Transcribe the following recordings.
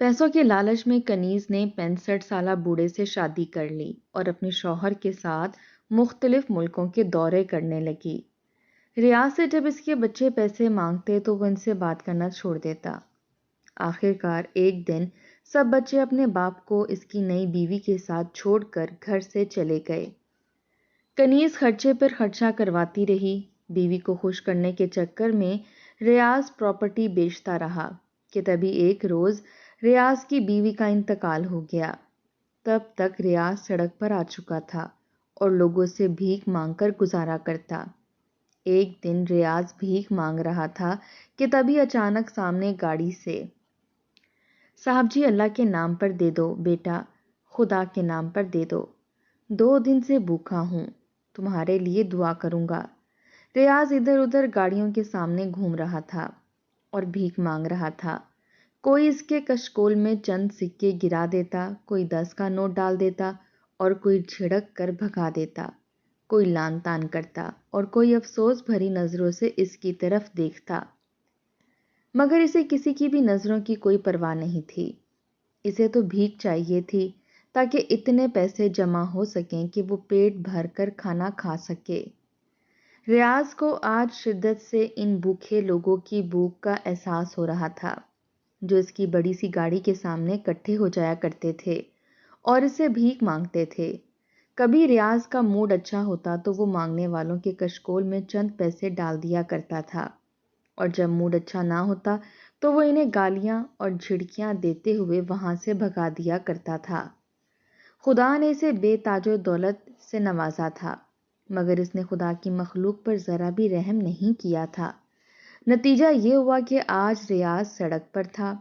پیسوں کے لالچ میں کنیز نے 65 سالہ بوڑھے سے شادی کر لی اور اپنے شوہر کے ساتھ مختلف ملکوں کے دورے کرنے لگی۔ ریاض سے جب اس کے بچے پیسے مانگتے تو وہ ان سے بات کرنا چھوڑ دیتا۔ آخر کار ایک دن سب بچے اپنے باپ کو اس کی نئی بیوی کے ساتھ چھوڑ کر گھر سے چلے گئے۔ کنیز خرچے پر خرچہ کرواتی رہی۔ بیوی کو خوش کرنے کے چکر میں ریاض پراپرٹی بیچتا رہا کہ تبھی ایک روز ریاض کی بیوی کا انتقال ہو گیا۔ تب تک ریاض سڑک پر آ چکا تھا اور لوگوں سے بھیک مانگ کر گزارا کرتا۔ ایک دن ریاض بھیک مانگ رہا تھا کہ تبھی اچانک سامنے گاڑی سے، صاحب جی اللہ کے نام پر دے دو بیٹا، خدا کے نام پر دے دو، 2 دن سے بھوکا ہوں، تمہارے لیے دعا کروں گا۔ ریاض ادھر ادھر گاڑیوں کے سامنے گھوم رہا تھا اور بھیک مانگ رہا تھا۔ کوئی اس کے کشکول میں چند سکے گرا دیتا، کوئی 10 کا نوٹ ڈال دیتا اور کوئی جھڑک کر بھگا دیتا، کوئی لان تان کرتا اور کوئی افسوس بھری نظروں سے اس کی طرف دیکھتا، مگر اسے کسی کی بھی نظروں کی کوئی پرواہ نہیں تھی۔ اسے تو بھیک چاہیے تھی تاکہ اتنے پیسے جمع ہو سکیں کہ وہ پیٹ بھر کر کھانا کھا سکے۔ ریاض کو آج شدت سے ان بھوکے لوگوں کی بھوک کا احساس ہو رہا تھا جو اس کی بڑی سی گاڑی کے سامنے اکٹھے ہو جایا کرتے تھے اور اسے بھیک مانگتے تھے۔ کبھی ریاض کا موڈ اچھا ہوتا تو وہ مانگنے والوں کے کشکول میں چند پیسے ڈال دیا کرتا تھا، اور جب موڈ اچھا نہ ہوتا تو وہ انہیں گالیاں اور جھڑکیاں دیتے ہوئے وہاں سے بھگا دیا کرتا تھا۔ خدا نے اسے بے تاج و دولت سے نوازا تھا، مگر اس نے خدا کی مخلوق پر ذرا بھی رحم نہیں کیا تھا۔ نتیجہ یہ ہوا کہ آج ریاض سڑک پر تھا،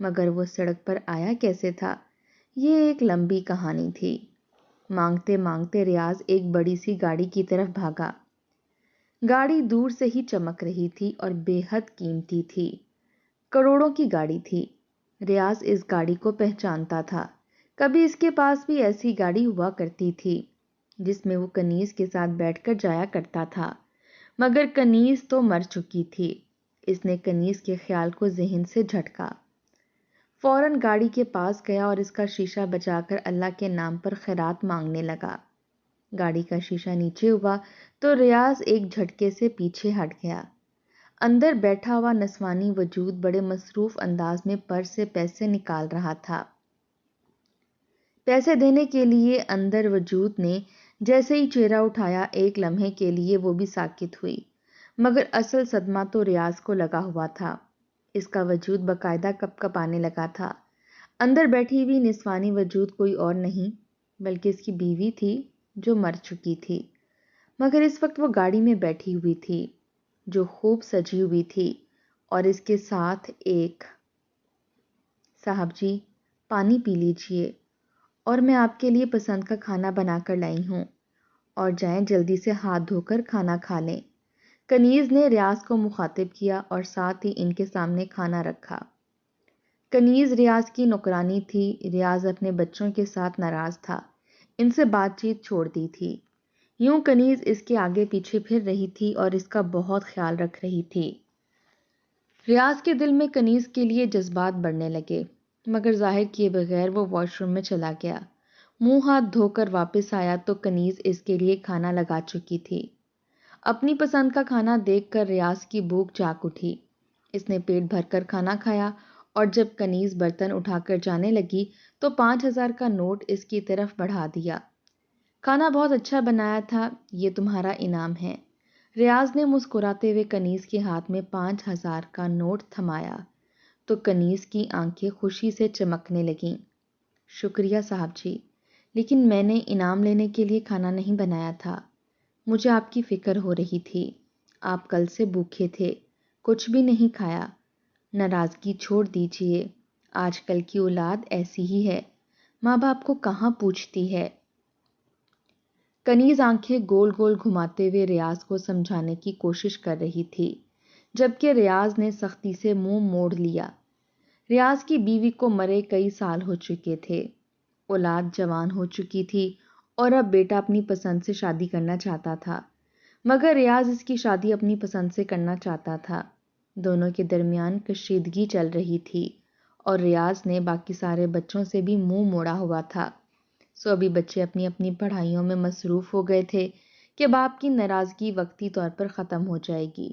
مگر وہ سڑک پر آیا کیسے تھا، یہ ایک لمبی کہانی تھی۔ مانگتے مانگتے ریاض ایک بڑی سی گاڑی کی طرف بھاگا۔ گاڑی دور سے ہی چمک رہی تھی اور بے حد قیمتی تھی، کروڑوں کی گاڑی تھی۔ ریاض اس گاڑی کو پہچانتا تھا، کبھی اس کے پاس بھی ایسی گاڑی ہوا کرتی تھی جس میں وہ کنیز کے ساتھ بیٹھ کر جایا کرتا تھا، مگر کنیز تو مر چکی تھی۔ اس نے کنیز کے خیال کو ذہن سے جھٹکا، فوراً گاڑی کے پاس گیا اور اس کا شیشہ بجا کر اللہ کے نام پر خیرات مانگنے لگا۔ گاڑی کا شیشہ نیچے ہوا تو ریاض ایک جھٹکے سے پیچھے ہٹ گیا۔ اندر بیٹھا ہوا نسوانی وجود بڑے مصروف انداز میں پرس سے پیسے نکال رہا تھا۔ پیسے دینے کے لیے اندر وجود نے جیسے ہی چہرہ اٹھایا، ایک لمحے کے لیے وہ بھی ساکت ہوئی، مگر اصل صدمہ تو ریاض کو لگا ہوا تھا۔ اس کا وجود باقاعدہ کپ کپانے لگا تھا۔ اندر بیٹھی ہوئی نسوانی وجود کوئی اور نہیں بلکہ اس کی بیوی تھی جو مر چکی تھی، مگر اس وقت وہ گاڑی میں بیٹھی ہوئی تھی جو خوب سجی ہوئی تھی، اور اس کے ساتھ ایک، صاحب جی پانی پی لیجئے، اور میں آپ کے لیے پسند کا کھانا بنا کر لائی ہوں، اور جائیں جلدی سے ہاتھ دھو کر کھانا کھا لیں۔ کنیز نے ریاض کو مخاطب کیا اور ساتھ ہی ان کے سامنے کھانا رکھا۔ کنیز ریاض کی نوکرانی تھی۔ ریاض اپنے بچوں کے ساتھ ناراض تھا، ان سے بات چیت چھوڑ دی تھی۔ یوں کنیز اس کے آگے پیچھے پھر رہی تھی اور اس کا بہت خیال رکھ رہی تھی۔ ریاض کے دل میں کنیز کے لیے جذبات بڑھنے لگے، مگر ظاہر کیے بغیر وہ واش روم میں چلا گیا۔ منہ ہاتھ دھو کر واپس آیا تو کنیز اس کے لیے کھانا لگا چکی تھی۔ اپنی پسند کا کھانا دیکھ کر ریاض کی بھوک جاگ اٹھی۔ اس نے پیٹ بھر کر کھانا کھایا اور جب کنیز برتن اٹھا کر جانے لگی تو 5000 کا نوٹ اس کی طرف بڑھا دیا۔ کھانا بہت اچھا بنایا تھا، یہ تمہارا انعام ہے۔ ریاض نے مسکراتے ہوئے کنیز کے ہاتھ میں 5000 کا نوٹ تھمایا تو کنیز کی آنکھیں خوشی سے چمکنے لگیں۔ شکریہ صاحب جی، لیکن میں نے انعام لینے کے لیے کھانا نہیں بنایا تھا، مجھے آپ کی فکر ہو رہی تھی، آپ کل سے بھوکے تھے، کچھ بھی نہیں کھایا۔ ناراضگی چھوڑ دیجئے، آج کل کی اولاد ایسی ہی ہے، ماں باپ کو کہاں پوچھتی ہے۔ کنیز آنکھیں گول گول گھماتے ہوئے ریاض کو سمجھانے کی کوشش کر رہی تھی، جبکہ ریاض نے سختی سے منہ موڑ لیا۔ ریاض کی بیوی کو مرے کئی سال ہو چکے تھے، اولاد جوان ہو چکی تھی اور اب بیٹا اپنی پسند سے شادی کرنا چاہتا تھا، مگر ریاض اس کی شادی اپنی پسند سے کرنا چاہتا تھا۔ دونوں کے درمیان کشیدگی چل رہی تھی اور ریاض نے باقی سارے بچوں سے بھی منہ موڑا ہوا تھا۔ ابھی بچے اپنی اپنی پڑھائیوں میں مصروف ہو گئے تھے کہ باپ کی ناراضگی وقتی طور پر ختم ہو جائے گی۔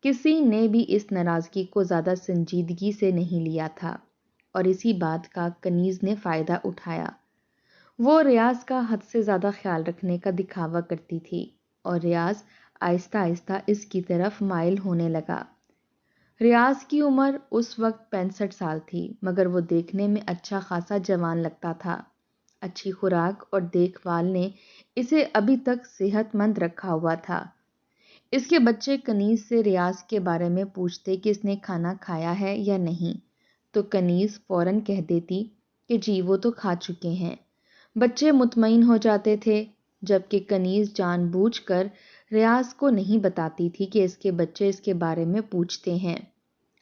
کسی نے بھی اس ناراضگی کو زیادہ سنجیدگی سے نہیں لیا تھا اور اسی بات کا کنیز نے فائدہ اٹھایا۔ وہ ریاض کا حد سے زیادہ خیال رکھنے کا دکھاوا کرتی تھی اور ریاض آہستہ آہستہ اس کی طرف مائل ہونے لگا۔ ریاض کی عمر اس وقت 65 سال تھی، مگر وہ دیکھنے میں اچھا خاصا جوان لگتا تھا۔ اچھی خوراک اور دیکھ بھال نے اسے ابھی تک صحت مند رکھا ہوا تھا۔ اس کے بچے کنیز سے ریاض کے بارے میں پوچھتے کہ اس نے کھانا کھایا ہے یا نہیں، تو کنیز فوراً کہہ دیتی کہ جی وہ تو کھا چکے ہیں۔ بچے مطمئن ہو جاتے تھے، جبکہ کنیز جان بوجھ کر ریاض کو نہیں بتاتی تھی کہ اس کے بچے اس کے بارے میں پوچھتے ہیں۔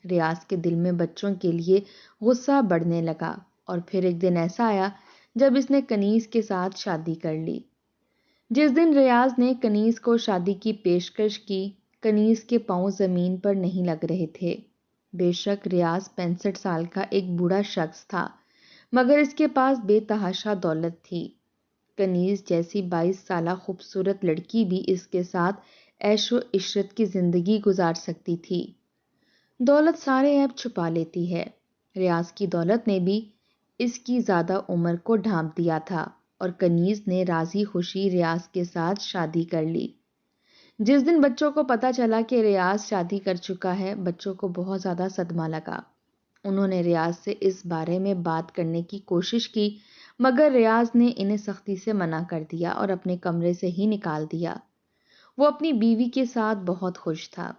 ریاض کے دل میں بچوں کے لیے غصہ بڑھنے لگا اور پھر ایک دن ایسا آیا جب اس نے کنیز کے ساتھ شادی کر لی۔ جس دن ریاض نے کنیز کو شادی کی پیشکش کی، کنیز کے پاؤں زمین پر نہیں لگ رہے تھے۔ بے شک ریاض 65 سال کا ایک بوڑھا شخص تھا، مگر اس کے پاس بے تحاشا دولت تھی۔ کنیز جیسی 22 سالہ خوبصورت لڑکی بھی اس کے ساتھ عیش و عشرت کی زندگی گزار سکتی تھی۔ دولت سارے عیب چھپا لیتی ہے۔ ریاض کی دولت نے بھی اس کی زیادہ عمر کو ڈھانپ دیا تھا اور کنیز نے راضی خوشی ریاض کے ساتھ شادی کر لی۔ جس دن بچوں کو پتا چلا کہ ریاض شادی کر چکا ہے، بچوں کو بہت زیادہ صدمہ لگا۔ انہوں نے ریاض سے اس بارے میں بات کرنے کی کوشش کی، مگر ریاض نے انہیں سختی سے منع کر دیا اور اپنے کمرے سے ہی نکال دیا۔ وہ اپنی بیوی کے ساتھ بہت خوش تھا۔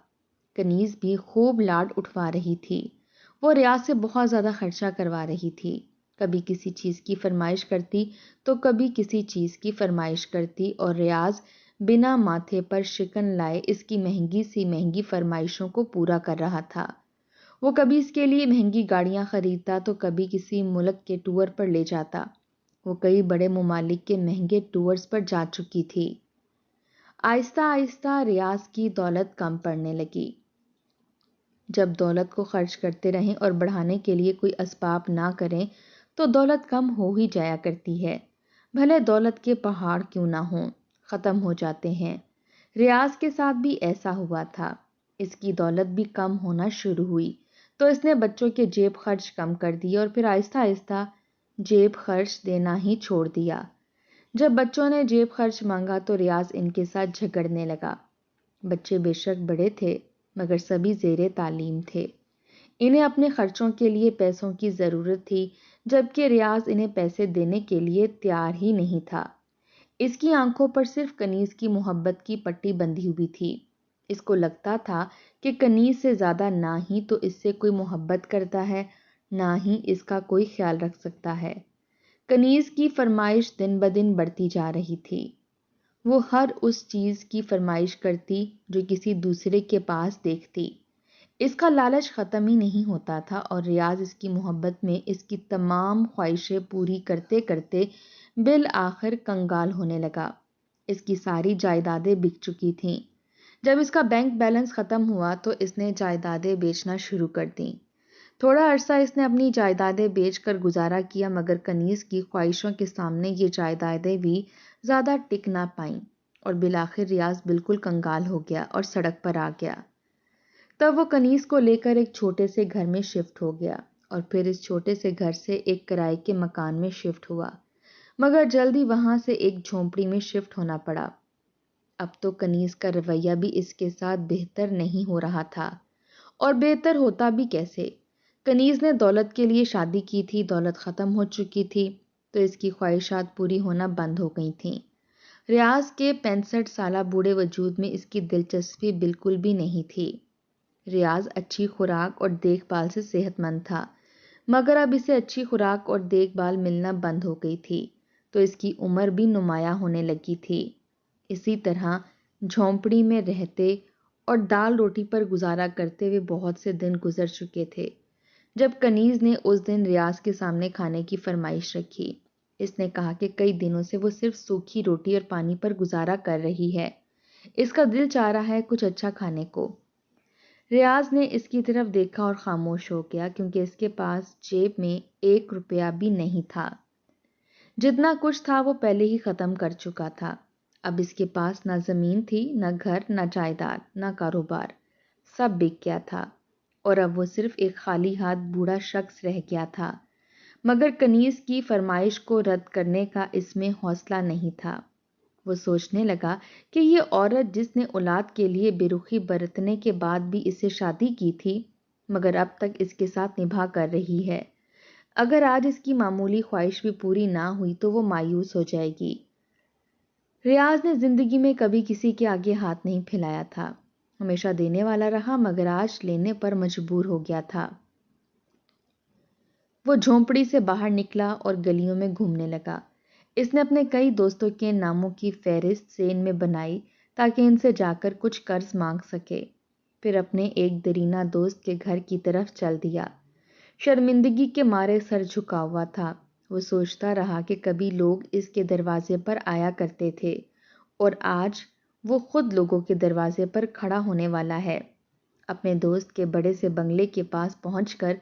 کنیز بھی خوب لاڈ اٹھوا رہی تھی۔ وہ ریاض سے بہت زیادہ خرچہ کروا رہی تھی۔ کبھی کسی چیز کی فرمائش کرتی تو کبھی کسی چیز کی فرمائش کرتی اور ریاض بنا ماتھے پر شکن لائے اس کی مہنگی سی مہنگی فرمائشوں کو پورا کر رہا تھا۔ وہ کبھی اس کے لیے مہنگی گاڑیاں خریدتا تو کبھی کسی ملک کے ٹور پر لے جاتا۔ وہ کئی بڑے ممالک کے مہنگے ٹورز پر جا چکی تھی۔ آہستہ آہستہ ریاض کی دولت کم پڑنے لگی۔ جب دولت کو خرچ کرتے رہیں اور بڑھانے کے لیے کوئی اسباب نہ کریں تو دولت کم ہو ہی جایا کرتی ہے، بھلے دولت کے پہاڑ کیوں نہ ہوں، ختم ہو جاتے ہیں۔ ریاض کے ساتھ بھی ایسا ہوا تھا۔ اس کی دولت بھی کم ہونا شروع ہوئی تو اس نے بچوں کے جیب خرچ کم کر دیے اور پھر آہستہ آہستہ جیب خرچ دینا ہی چھوڑ دیا۔ جب بچوں نے جیب خرچ مانگا تو ریاض ان کے ساتھ جھگڑنے لگا۔ بچے بے شک بڑے تھے، مگر سبھی زیر تعلیم تھے۔ انہیں اپنے خرچوں کے لیے پیسوں کی ضرورت تھی، جبکہ ریاض انہیں پیسے دینے کے لیے تیار ہی نہیں تھا۔ اس کی آنکھوں پر صرف کنیز کی محبت کی پٹی بندھی ہوئی تھی۔ اس کو لگتا تھا کہ کنیز سے زیادہ نہ ہی تو اس سے کوئی محبت کرتا ہے، نہ ہی اس کا کوئی خیال رکھ سکتا ہے۔ کنیز کی فرمائش دن بدن بڑھتی جا رہی تھی۔ وہ ہر اس چیز کی فرمائش کرتی جو کسی دوسرے کے پاس دیکھتی۔ اس کا لالچ ختم ہی نہیں ہوتا تھا اور ریاض اس کی محبت میں اس کی تمام خواہشیں پوری کرتے کرتے بالآخر کنگال ہونے لگا۔ اس کی ساری جائیدادیں بک چکی تھیں۔ جب اس کا بینک بیلنس ختم ہوا تو اس نے جائیدادیں بیچنا شروع کر دیں۔ تھوڑا عرصہ اس نے اپنی جائیدادیں بیچ کر گزارا کیا، مگر کنیز کی خواہشوں کے سامنے یہ جائیدادیں بھی زیادہ ٹک نہ پائیں اور بالآخر ریاض بالکل کنگال ہو گیا اور سڑک پر آ گیا۔ تب وہ کنیز کو لے کر ایک چھوٹے سے گھر میں شفٹ ہو گیا اور پھر اس چھوٹے سے گھر سے ایک کرائے کے مکان میں شفٹ ہوا، مگر جلدی وہاں سے ایک جھونپڑی میں شفٹ ہونا پڑا۔ اب تو کنیز کا رویہ بھی اس کے ساتھ بہتر نہیں ہو رہا تھا، اور بہتر ہوتا بھی کیسے؟ کنیز نے دولت کے لیے شادی کی تھی، دولت ختم ہو چکی تھی تو اس کی خواہشات پوری ہونا بند ہو گئی تھیں۔ ریاض کے 65 سالہ بوڑھے وجود میں اس کی دلچسپی بالکل بھی نہیں تھی۔ ریاض اچھی خوراک اور دیکھ بھال سے صحت مند تھا، مگر اب اسے اچھی خوراک اور دیکھ بھال ملنا بند ہو گئی تھی تو اس کی عمر بھی نمایاں ہونے لگی تھی۔ اسی طرح جھونپڑی میں رہتے اور دال روٹی پر گزارا کرتے ہوئے بہت سے دن گزر چکے تھے جب کنیز نے اس دن ریاض کے سامنے کھانے کی فرمائش رکھی۔ اس نے کہا کہ کئی دنوں سے وہ صرف سوکھی روٹی اور پانی پر گزارا کر رہی ہے، اس کا دل چاہ رہا ہے کچھ اچھا کھانے کو۔ ریاض نے اس کی طرف دیکھا اور خاموش ہو گیا، کیونکہ اس کے پاس جیب میں 1 روپیہ بھی نہیں تھا۔ جتنا کچھ تھا وہ پہلے ہی ختم کر چکا تھا۔ اب اس کے پاس نہ زمین تھی، نہ گھر، نہ جائیداد، نہ کاروبار، سب بک گیا تھا، اور اب وہ صرف ایک خالی ہاتھ بوڑھا شخص رہ گیا تھا۔ مگر کنیز کی فرمائش کو رد کرنے کا اس میں حوصلہ نہیں تھا۔ وہ سوچنے لگا کہ یہ عورت جس نے اولاد کے لیے بے رخی برتنے کے بعد بھی اسے شادی کی تھی، مگر اب تک اس کے ساتھ نبھا کر رہی ہے، اگر آج اس کی معمولی خواہش بھی پوری نہ ہوئی تو وہ مایوس ہو جائے گی۔ ریاض نے زندگی میں کبھی کسی کے آگے ہاتھ نہیں پھیلایا تھا، ہمیشہ دینے والا رہا، مگر آج لینے پر مجبور ہو گیا تھا۔ وہ جھونپڑی سے باہر نکلا اور گلیوں میں گھومنے لگا۔ اس نے اپنے کئی دوستوں کے ناموں کی فہرست سین میں بنائی تاکہ ان سے جا کر کچھ قرض مانگ سکے۔ پھر اپنے ایک دیرینہ دوست کے گھر کی طرف چل دیا۔ شرمندگی کے مارے سر جھکا ہوا تھا۔ وہ سوچتا رہا کہ کبھی لوگ اس کے دروازے پر آیا کرتے تھے، اور آج وہ خود لوگوں کے دروازے پر کھڑا ہونے والا ہے۔ اپنے دوست کے بڑے سے بنگلے کے پاس پہنچ کر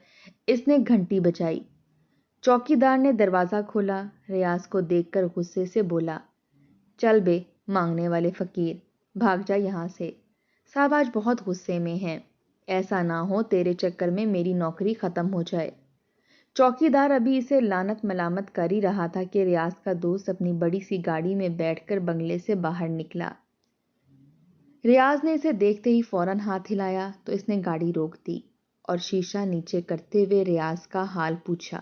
اس نے گھنٹی بجائی۔ چوکی دار نے دروازہ کھولا۔ ریاض کو دیکھ کر غصے سے بولا، چل بے مانگنے والے فقیر، بھاگ جا یہاں سے، صاحب آج بہت غصے میں ہیں، ایسا نہ ہو تیرے چکر میں میری نوکری ختم ہو جائے۔ چوکی دار ابھی اسے لعنت ملامت کر ہی رہا تھا کہ ریاض کا دوست اپنی بڑی سی گاڑی میں بیٹھ کر بنگلے سے باہر نکلا۔ ریاض نے اسے دیکھتے ہی فوراً ہاتھ ہلایا تو اس نے گاڑی روک دی اور شیشہ نیچے کرتے ہوئے ریاض کا حال پوچھا۔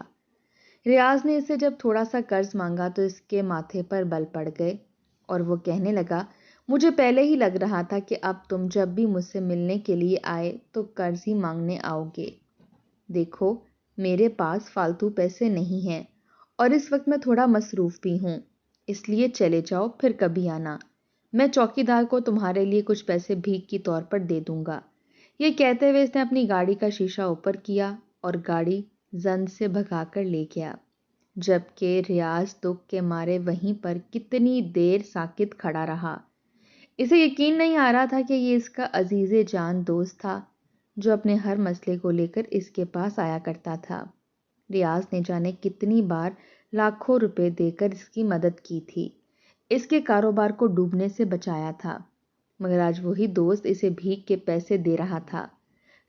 ریاض نے اسے جب تھوڑا سا قرض مانگا تو اس کے ماتھے پر بل پڑ گئے، اور وہ کہنے لگا، مجھے پہلے ہی لگ رہا تھا کہ اب تم جب بھی مجھ سے ملنے کے لیے آئے تو قرض ہی مانگنے آؤ گے۔ دیکھو میرے پاس فالتو پیسے نہیں ہیں، اور اس وقت میں تھوڑا مصروف بھی ہوں، اس لیے چلے جاؤ، پھر کبھی آنا، میں چوکی دار کو تمہارے لیے کچھ پیسے بھیک کی طور پر دے دوں گا۔ یہ کہتے ہوئے اس نے اپنی گاڑی کا شیشہ اوپر کیا اور گاڑی زن سے بھگا کر لے گیا، جبکہ ریاض دکھ کے مارے وہیں پر کتنی دیر ساکت کھڑا رہا۔ اسے یقین نہیں آ رہا تھا کہ یہ اس کا عزیز جان دوست تھا، جو اپنے ہر مسئلے کو لے کر اس کے پاس آیا کرتا تھا۔ ریاض نے جانے کتنی بار لاکھوں روپے دے کر اس کی مدد کی تھی، اس کے کاروبار کو ڈوبنے سے بچایا تھا، مگر آج وہی دوست اسے بھیک کے پیسے دے رہا تھا۔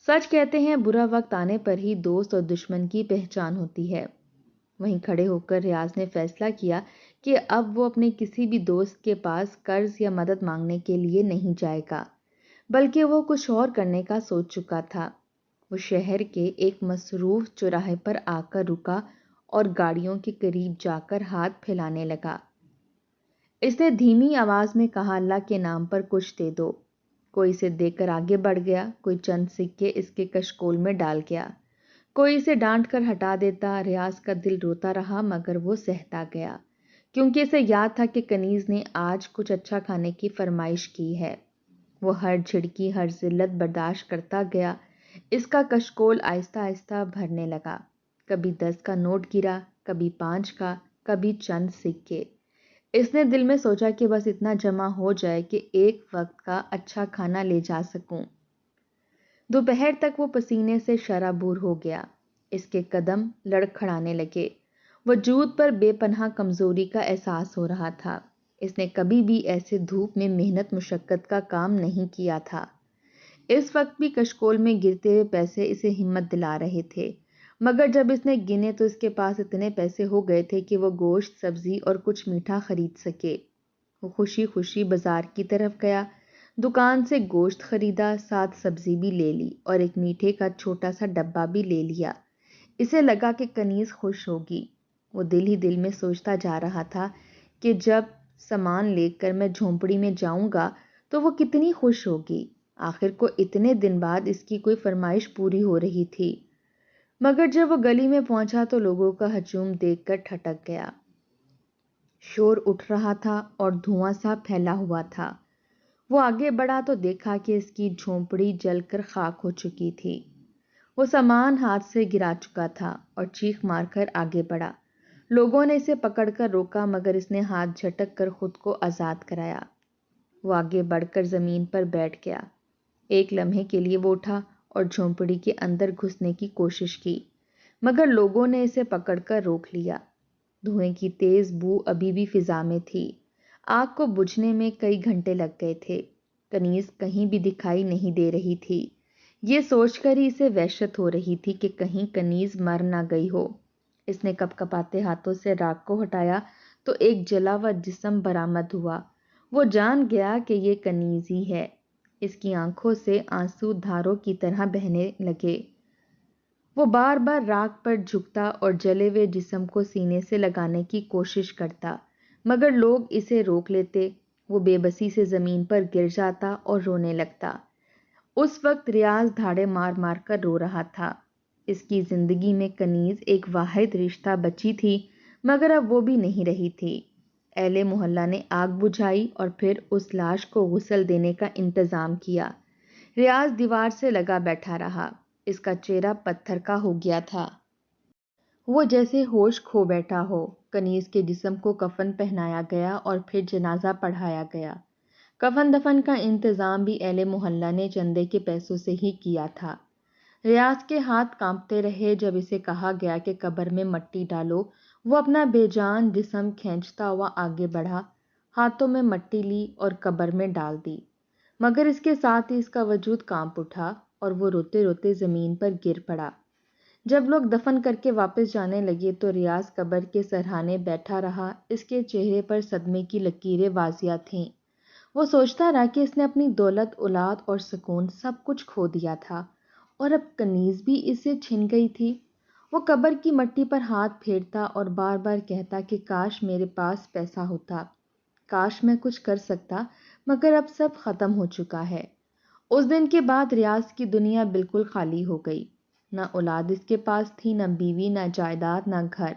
سچ کہتے ہیں برا وقت آنے پر ہی دوست اور دشمن کی پہچان ہوتی ہے۔ وہیں کھڑے ہو کر ریاض نے فیصلہ کیا کہ اب وہ اپنے کسی بھی دوست کے پاس قرض یا مدد مانگنے کے لیے نہیں جائے گا، بلکہ وہ کچھ اور کرنے کا سوچ چکا تھا۔ وہ شہر کے ایک مصروف چوراہے پر آ کر رکا اور گاڑیوں کے قریب جا کر ہاتھ پھیلانے لگا۔ اس نے دھیمی آواز میں کہا، اللہ کے نام پر کچھ دے دو۔ کوئی اسے دیکھ کر آگے بڑھ گیا، کوئی چند سکے اس کے کشکول میں ڈال گیا، کوئی اسے ڈانٹ کر ہٹا دیتا۔ ریاض کا دل روتا رہا مگر وہ سہتا گیا، کیونکہ اسے یاد تھا کہ کنیز نے آج کچھ اچھا کھانے کی فرمائش کی ہے۔ وہ ہر جھڑکی، ہر ذلت برداشت کرتا گیا۔ اس کا کشکول آہستہ آہستہ بھرنے لگا، کبھی 10 کا نوٹ گرا، کبھی 5 کا، کبھی چند سکے۔ اس نے دل میں سوچا کہ بس اتنا جمع ہو جائے کہ ایک وقت کا اچھا کھانا لے جا سکوں۔ دوپہر تک وہ پسینے سے شرابور ہو گیا، اس کے قدم لڑکھڑانے لگے، وجود پر بے پناہ کمزوری کا احساس ہو رہا تھا۔ اس نے کبھی بھی ایسے دھوپ میں محنت مشقت کا کام نہیں کیا تھا۔ اس وقت بھی کشکول میں گرتے ہوئے پیسے اسے ہمت دلا رہے تھے، مگر جب اس نے گنے تو اس کے پاس اتنے پیسے ہو گئے تھے کہ وہ گوشت، سبزی اور کچھ میٹھا خرید سکے۔ وہ خوشی خوشی بازار کی طرف گیا، دکان سے گوشت خریدا، ساتھ سبزی بھی لے لی اور ایک میٹھے کا چھوٹا سا ڈبہ بھی لے لیا۔ اسے لگا کہ کنیز خوش ہوگی۔ وہ دل ہی دل میں سوچتا جا رہا تھا کہ جب سامان لے کر میں جھونپڑی میں جاؤں گا تو وہ کتنی خوش ہوگی، آخر کو اتنے دن بعد اس کی کوئی فرمائش پوری ہو رہی تھی۔ مگر جب وہ گلی میں پہنچا تو لوگوں کا ہجوم دیکھ کر ٹھٹک گیا۔ شور اٹھ رہا تھا اور دھواں سا پھیلا ہوا تھا۔ وہ آگے بڑھا تو دیکھا کہ اس کی جھونپڑی جل کر خاک ہو چکی تھی۔ وہ سامان ہاتھ سے گرا چکا تھا اور چیخ مار کر آگے بڑھا۔ لوگوں نے اسے پکڑ کر روکا مگر اس نے ہاتھ جھٹک کر خود کو آزاد کرایا۔ وہ آگے بڑھ کر زمین پر بیٹھ گیا۔ ایک لمحے کے لیے وہ اٹھا اور جھونپڑی کے اندر گھسنے کی کوشش کی، مگر لوگوں نے اسے پکڑ کر روک لیا۔ دھوئیں کی تیز بو ابھی بھی فضا میں تھی۔ آگ کو بجھنے میں کئی گھنٹے لگ گئے تھے۔ کنیز کہیں بھی دکھائی نہیں دے رہی تھی۔ یہ سوچ کر ہی اسے وحشت ہو رہی تھی کہ کہیں کنیز مر نہ گئی ہو۔ اس نے کپ کپاتے ہاتھوں سے راکھ کو ہٹایا تو ایک جلا ہوا جسم برآمد ہوا۔ وہ جان گیا کہ یہ کنیز ہی ہے۔ اس کی آنکھوں سے آنسو دھاروں کی طرح بہنے لگے۔ وہ بار بار راکھ پر جھکتا اور جلے ہوئے جسم کو سینے سے لگانے کی کوشش کرتا، مگر لوگ اسے روک لیتے۔ وہ بے بسی سے زمین پر گر جاتا اور رونے لگتا۔ اس وقت ریاض دھاڑے مار مار کر رو رہا تھا۔ اس کی زندگی میں کنیز ایک واحد رشتہ بچی تھی، مگر اب وہ بھی نہیں رہی تھی۔ اہل محلہ نے آگ بجھائی اور پھر اس لاش کو غسل دینے کا انتظام کیا۔ ریاض دیوار سے لگا بیٹھا رہا۔ اس کا چہرہ پتھر کا ہو گیا تھا۔ وہ جیسے ہوش کھو بیٹھا ہو۔ کنیز کے جسم کو کفن پہنایا گیا اور پھر جنازہ پڑھایا گیا۔ کفن دفن کا انتظام بھی اہل محلہ نے چندے کے پیسوں سے ہی کیا تھا۔ ریاض کے ہاتھ کانپتے رہے جب اسے کہا گیا کہ قبر میں مٹی ڈالو۔ وہ اپنا بے جان جسم کھینچتا ہوا آگے بڑھا، ہاتھوں میں مٹی لی اور قبر میں ڈال دی، مگر اس کے ساتھ ہی اس کا وجود کانپ اٹھا اور وہ روتے روتے زمین پر گر پڑا۔ جب لوگ دفن کر کے واپس جانے لگے تو ریاض قبر کے سرہانے بیٹھا رہا۔ اس کے چہرے پر صدمے کی لکیریں واضح تھیں۔ وہ سوچتا رہا کہ اس نے اپنی دولت، اولاد اور سکون سب کچھ کھو دیا تھا، اور اب کنیز بھی اسے چھن گئی تھی۔ وہ قبر کی مٹی پر ہاتھ پھیرتا اور بار بار کہتا کہ کاش میرے پاس پیسہ ہوتا، کاش میں کچھ کر سکتا، مگر اب سب ختم ہو چکا ہے۔ اس دن کے بعد ریاض کی دنیا بالکل خالی ہو گئی۔ نہ اولاد اس کے پاس تھی، نہ بیوی، نہ جائیداد، نہ گھر۔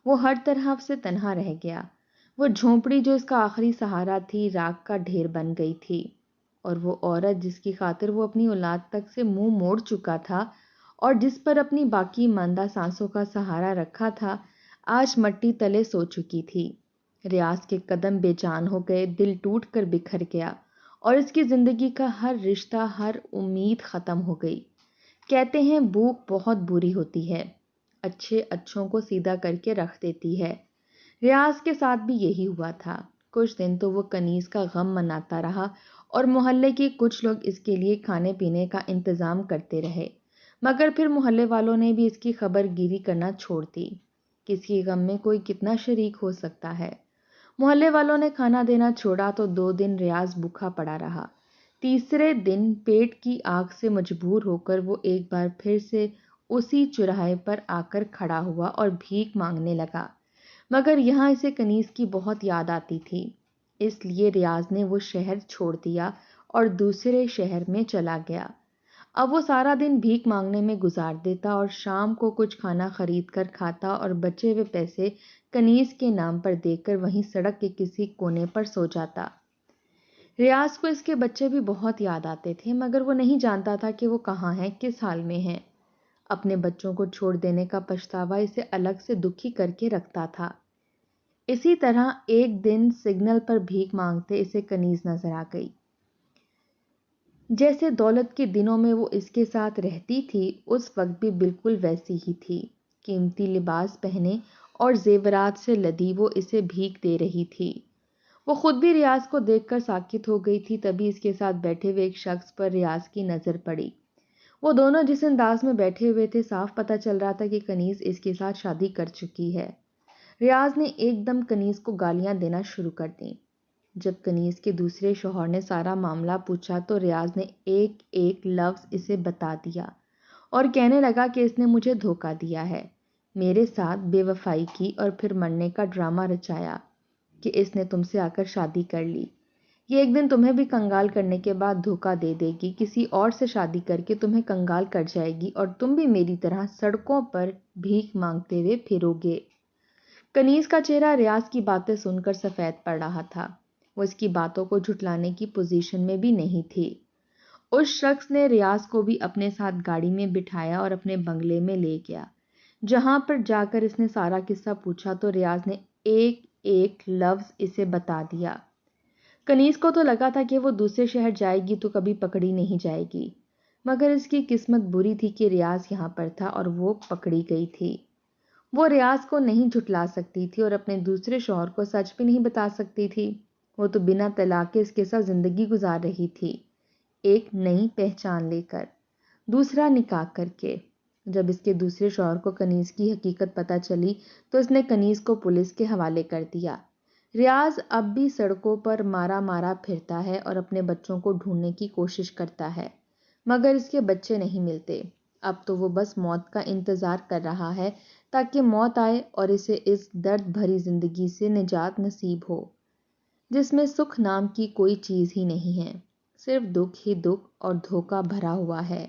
وہ ہر طرح سے تنہا رہ گیا۔ وہ جھونپڑی جو اس کا آخری سہارا تھی، راکھ کا ڈھیر بن گئی تھی، اور وہ عورت جس کی خاطر وہ اپنی اولاد تک سے منہ موڑ چکا تھا اور جس پر اپنی باقی ماندہ سانسوں کا سہارا رکھا تھا، آج مٹی تلے سو چکی تھی۔ ریاض کے قدم بے جان ہو گئے، دل ٹوٹ کر بکھر گیا، اور اس کی زندگی کا ہر رشتہ، ہر امید ختم ہو گئی۔ کہتے ہیں بھوک بہت بری ہوتی ہے، اچھے اچھوں کو سیدھا کر کے رکھ دیتی ہے۔ ریاض کے ساتھ بھی یہی ہوا تھا۔ کچھ دن تو وہ کنیز کا غم مناتا رہا اور محلے کے کچھ لوگ اس کے لیے کھانے پینے کا انتظام کرتے رہے، مگر پھر محلے والوں نے بھی اس کی خبر گیری کرنا چھوڑ دی۔ کسی غم میں کوئی کتنا شریک ہو سکتا ہے؟ محلے والوں نے کھانا دینا چھوڑا تو 2 دن ریاض بھوکا پڑا رہا۔ تیسرے دن پیٹ کی آگ سے مجبور ہو کر وہ ایک بار پھر سے اسی چوراہے پر آ کر کھڑا ہوا اور بھیک مانگنے لگا، مگر یہاں اسے کنیز کی بہت یاد آتی تھی۔ اس لیے ریاض نے وہ شہر چھوڑ دیا اور دوسرے شہر میں چلا گیا۔ اب وہ سارا دن بھیک مانگنے میں گزار دیتا اور شام کو کچھ کھانا خرید کر کھاتا اور بچے ہوئے پیسے کنیز کے نام پر دے کر وہیں سڑک کے کسی کونے پر سو جاتا۔ ریاض کو اس کے بچے بھی بہت یاد آتے تھے، مگر وہ نہیں جانتا تھا کہ وہ کہاں ہیں، کس حال میں ہیں۔ اپنے بچوں کو چھوڑ دینے کا پچھتاوا اسے الگ سے دکھی کر کے رکھتا تھا۔ اسی طرح ایک دن سگنل پر بھیک مانگتے اسے کنیز نظر آ گئی۔ جیسے دولت کے دنوں میں وہ اس کے ساتھ رہتی تھی، اس وقت بھی بالکل ویسی ہی تھی۔ قیمتی لباس پہنے اور زیورات سے لدی وہ اسے بھیک دے رہی تھی۔ وہ خود بھی ریاض کو دیکھ کر ساکت ہو گئی تھی، تبھی اس کے ساتھ بیٹھے ہوئے ایک شخص پر ریاض کی نظر پڑی۔ وہ دونوں جس انداز میں بیٹھے ہوئے تھے، صاف پتہ چل رہا تھا کہ کنیز اس کے ساتھ شادی کر چکی ہے۔ ریاض نے ایک دم کنیز کو گالیاں دینا شروع کر دیں۔ جب کنیز کے دوسرے شوہر نے سارا معاملہ پوچھا تو ریاض نے ایک ایک لفظ اسے بتا دیا اور کہنے لگا کہ اس نے مجھے دھوکہ دیا ہے، میرے ساتھ بے وفائی کی اور پھر مرنے کا ڈرامہ رچایا کہ اس نے تم سے آ کر شادی کر لی۔ یہ ایک دن تمہیں بھی کنگال کرنے کے بعد دھوکہ دے دے گی، کسی اور سے شادی کر کے تمہیں کنگال کر جائے گی اور تم بھی میری طرح سڑکوں پر بھیک مانگتے ہوئے پھرو گے۔ کنیز کا چہرہ ریاض کی باتیں سن کر سفید پڑ رہا تھا۔ وہ اس کی باتوں کو جھٹلانے کی پوزیشن میں بھی نہیں تھی۔ اس شخص نے ریاض کو بھی اپنے ساتھ گاڑی میں بٹھایا اور اپنے بنگلے میں لے گیا۔ جہاں پر جا کر اس نے سارا قصہ پوچھا تو ریاض نے ایک ایک لفظ اسے بتا دیا۔ کنیز کو تو لگا تھا کہ وہ دوسرے شہر جائے گی تو کبھی پکڑی نہیں جائے گی، مگر اس کی قسمت بری تھی کہ ریاض یہاں پر تھا اور وہ پکڑی گئی تھی۔ وہ ریاض کو نہیں جھٹلا سکتی تھی اور اپنے دوسرے شوہر کو سچ بھی نہیں بتا سکتی تھی۔ وہ تو بنا طلاق کے اس کے ساتھ زندگی گزار رہی تھی، ایک نئی پہچان لے کر، دوسرا نکاح کر کے۔ جب اس کے دوسرے شوہر کو کنیز کی حقیقت پتہ چلی تو اس نے کنیز کو پولیس کے حوالے کر دیا۔ ریاض اب بھی سڑکوں پر مارا مارا پھرتا ہے اور اپنے بچوں کو ڈھونڈنے کی کوشش کرتا ہے، مگر اس کے بچے نہیں ملتے۔ اب تو وہ بس موت کا انتظار کر رہا ہے تاکہ موت آئے اور اسے اس درد بھری زندگی سے نجات نصیب ہو جس میں سکھ نام کی کوئی چیز ہی نہیں ہے، صرف دکھ ہی دکھ اور دھوکہ بھرا ہوا ہے۔